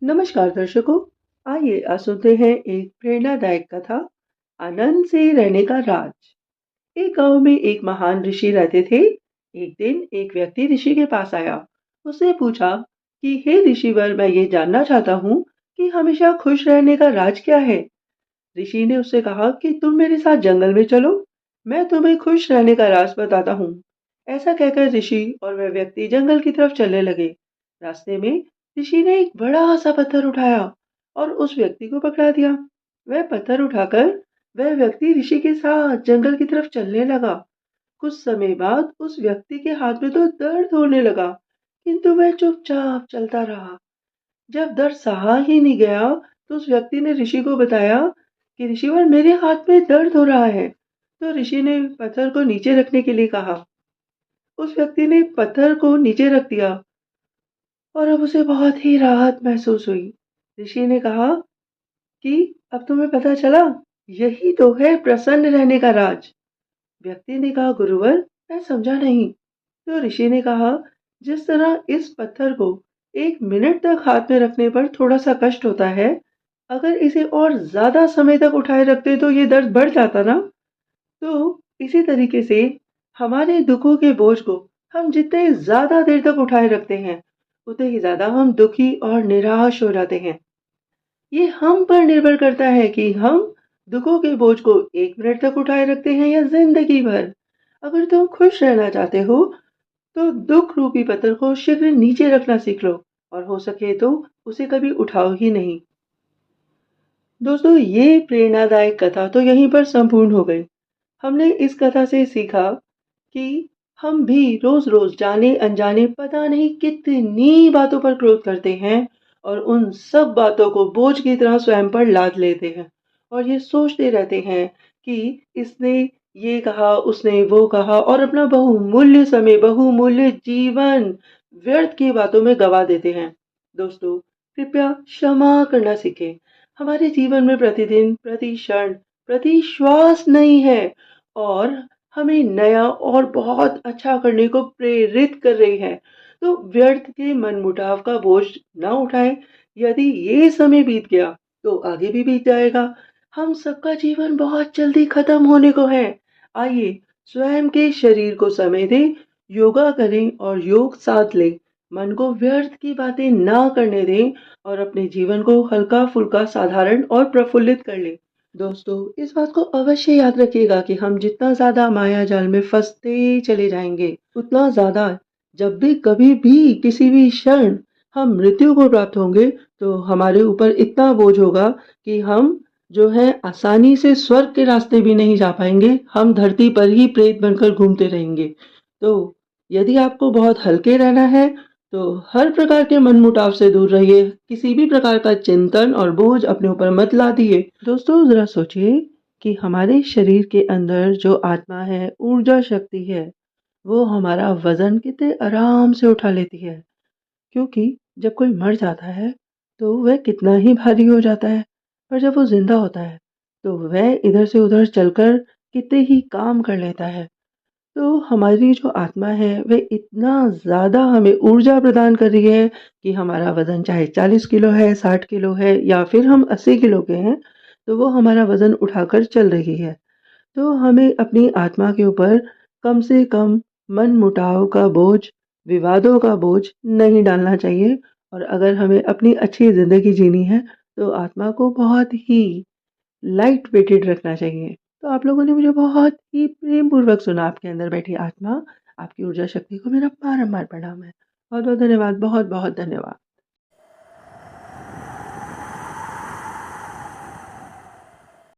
नमस्कार दर्शकों। आइए आज सुनते हैं एक प्रेरणादायक कथा, आनंद से रहने का राज। एक गांव में एक महान ऋषि रहते थे। एक दिन एक व्यक्ति ऋषि के पास आया। उसने पूछा कि हे ऋषिवर, मैं ये जानना चाहता हूँ कि हमेशा खुश रहने का राज क्या है। ऋषि ने उससे कहा कि तुम मेरे साथ जंगल में चलो, मैं तुम्हें खुश रहने का राज बताता हूँ। ऐसा कहकर ऋषि और वह व्यक्ति जंगल की तरफ चलने लगे। रास्ते में ऋषि ने एक बड़ा सा पत्थर उठाया और उस व्यक्ति को पकड़ा दिया। वह पत्थर उठाकर वह व्यक्ति ऋषि के साथ जंगल की तरफ चलने लगा। कुछ समय बाद उस व्यक्ति के हाथ में तो दर्द होने लगा, किंतु वह चुपचाप चलता रहा। जब दर्द सहा ही नहीं गया, तो उस व्यक्ति ने ऋषि को बताया कि ऋषिवर, मेरे हाथ में दर्द हो रहा है। तो ऋषि ने पत्थर को नीचे रखने के लिए कहा। उस व्यक्ति ने पत्थर को नीचे रख दिया और अब उसे बहुत ही राहत महसूस हुई। ऋषि ने कहा कि अब तुम्हें पता चला, यही तो है प्रसन्न रहने का राज। व्यक्ति ने कहा, गुरुवर, मैं समझा नहीं। तो ऋषि ने कहा, जिस तरह इस पत्थर को 1 मिनट तक हाथ में रखने पर थोड़ा सा कष्ट होता है, अगर इसे और ज्यादा समय तक उठाए रखते तो ये दर्द बढ़ जाता ना। तो इसी तरीके से हमारे दुखों के बोझ को हम जितने ज्यादा देर तक उठाए रखते हैं, उतने ही ज्यादा हम दुखी और निराश हो जाते हैं। ये हम पर निर्भर करता है कि हम दुखों के बोझ को 1 मिनट तक उठाए रखते हैं या जिंदगी भर। अगर तुम खुश रहना चाहते हो, तो दुख रूपी पत्थर को शीघ्र नीचे रखना सीख लो, और हो सके तो उसे कभी उठाओ ही नहीं। दोस्तों, ये प्रेरणादायक कथा तो यहीं पर संपूर्ण हो गई। हमने इस कथा से सीखा कि हम भी रोज रोज जाने अनजाने पता नहीं कितनी बातों पर क्रोध करते हैं, और उन सब बातों को बोझ की तरह स्वयं पर लाद लेते हैं, और ये सोचते रहते हैं कि इसने ये कहा, उसने वो कहा, और अपना बहुमूल्य समय, बहुमूल्य जीवन व्यर्थ की बातों में गवा देते हैं। दोस्तों, कृपया क्षमा करना सीखें। हमारे जीवन में प्रतिदिन, प्रति क्षण, प्रति श्वास नहीं है, और हमें नया और बहुत अच्छा करने को प्रेरित कर रही है। तो व्यर्थ के मनमुटाव का बोझ ना उठाएं। यदि ये समय बीत गया, तो आगे भी बीत जाएगा। हम सबका जीवन बहुत जल्दी खत्म होने को है। आइए स्वयं के शरीर को समय दें, योगा करें और योग साथ लें। मन को व्यर्थ की बातें ना करने दें, और अपने जीवन को हल्का फुल्का, साधारण और प्रफुल्लित कर लें। दोस्तों, इस बात को अवश्य याद रखिएगा कि हम जितना ज़्यादा माया जाल में फँसते चले जाएँगे, उतना ज़्यादा जब भी कभी भी किसी भी क्षण हम मृत्यु को प्राप्त होंगे, तो हमारे ऊपर इतना बोझ होगा कि हम जो है आसानी से स्वर्ग के रास्ते भी नहीं जा पाएँगे। हम धरती पर ही प्रेत बनकर घूमते रहेंगे। तो यदि आपको बहुत हल्के रहना है, तो हर प्रकार के मनमुटाव से दूर रहिए। किसी भी प्रकार का चिंतन और बोझ अपने ऊपर मत लादिए। दोस्तों, जरा सोचिए कि हमारे शरीर के अंदर जो आत्मा है, ऊर्जा शक्ति है, वो हमारा वजन कितने आराम से उठा लेती है। क्योंकि जब कोई मर जाता है, तो वह कितना ही भारी हो जाता है, पर जब वो जिंदा होता है, तो वह इधर से उधर चलकर कितने ही काम कर लेता है। तो हमारी जो आत्मा है, वह इतना ज़्यादा हमें ऊर्जा प्रदान कर रही है कि हमारा वज़न चाहे 40 किलो है, 60 किलो है, या फिर हम 80 किलो के हैं, तो वो हमारा वज़न उठाकर चल रही है। तो हमें अपनी आत्मा के ऊपर कम से कम मनमुटाव का बोझ, विवादों का बोझ नहीं डालना चाहिए। और अगर हमें अपनी अच्छी ज़िंदगी जीनी है, तो आत्मा को बहुत ही लाइट वेटेड रखना चाहिए। तो आप लोगों ने मुझे बहुत ही प्रेम पूर्वक सुना। आपके अंदर बैठी आत्मा, आपकी ऊर्जा शक्ति को मेरा बारंबार प्रणाम है। बहुत बहुत धन्यवाद, बहुत बहुत धन्यवाद।